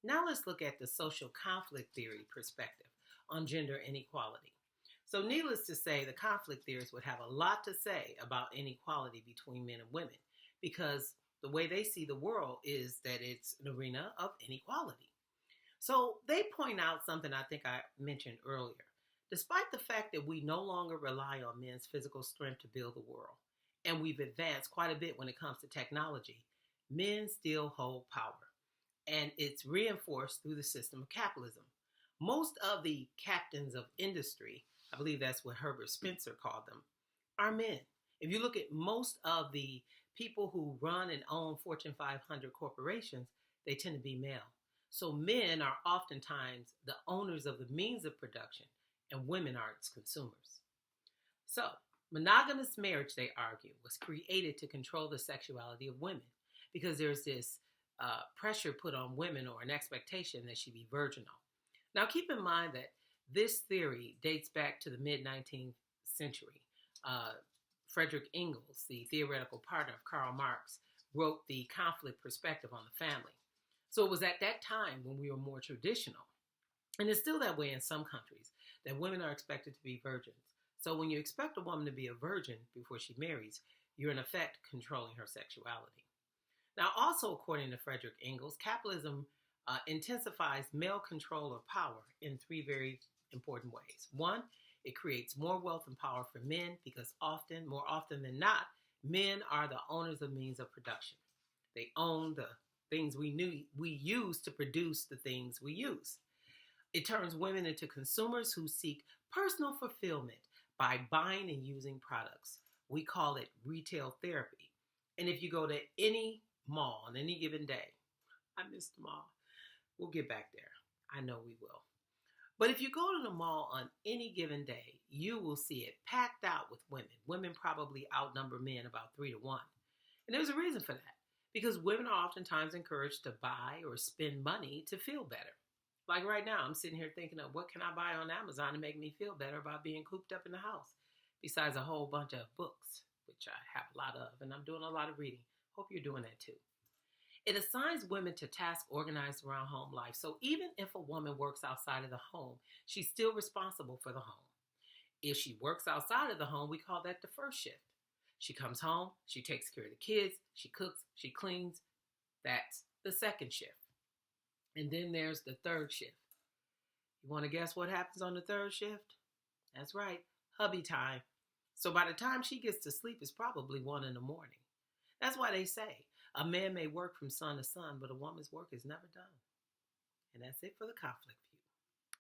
Now let's look at the social conflict theory perspective on gender inequality. So, needless to say, the conflict theorists would have a lot to say about inequality between men and women because the way they see the world is that it's an arena of inequality. So, they point out something I think I mentioned earlier. Despite the fact that we no longer rely on men's physical strength to build the world, and we've advanced quite a bit when it comes to technology, men still hold power and it's reinforced through the system of capitalism. Most of the captains of industry, I believe that's what Herbert Spencer called them, are men. If you look at most of the people who run and own Fortune 500 corporations, they tend to be male. So men are oftentimes the owners of the means of production, and women are its consumers. So, monogamous marriage, they argue, was created to control the sexuality of women because there's this pressure put on women or an expectation that she be virginal. Now, keep in mind that this theory dates back to the mid 19th century. Uh, Frederick Engels, the theoretical partner of Karl Marx, wrote the conflict perspective on the family. So it was at that time when we were more traditional. And it's still that way in some countries, that women are expected to be virgins. So when you expect a woman to be a virgin before she marries, you're in effect controlling her sexuality. Now, also according to Frederick Engels, capitalism intensifies male control of power in three very important ways. One, it creates more wealth and power for men because more often than not, men are the owners of means of production. They own the things we use to produce the things we use. It turns women into consumers who seek personal fulfillment by buying and using products. We call it retail therapy. And if you go to any mall on any given day, I missed the mall. We'll get back there. I know we will. But if you go to the mall on any given day, you will see it packed out with women. Women probably outnumber men about 3-1. And there's a reason for that. Because women are oftentimes encouraged to buy or spend money to feel better. Like right now, I'm sitting here thinking of what can I buy on Amazon to make me feel better about being cooped up in the house, besides a whole bunch of books, which I have a lot of, and I'm doing a lot of reading. Hope you're doing that too. It assigns women to tasks organized around home life. So even if a woman works outside of the home, she's still responsible for the home. If she works outside of the home, we call that the first shift. She comes home, she takes care of the kids, she cooks, she cleans. That's the second shift. And then there's the third shift. You want to guess what happens on the third shift? That's right, hubby time. So by the time she gets to sleep, it's probably 1 in the morning. That's why they say a man may work from sun to sun, but a woman's work is never done. And that's it for the conflict view.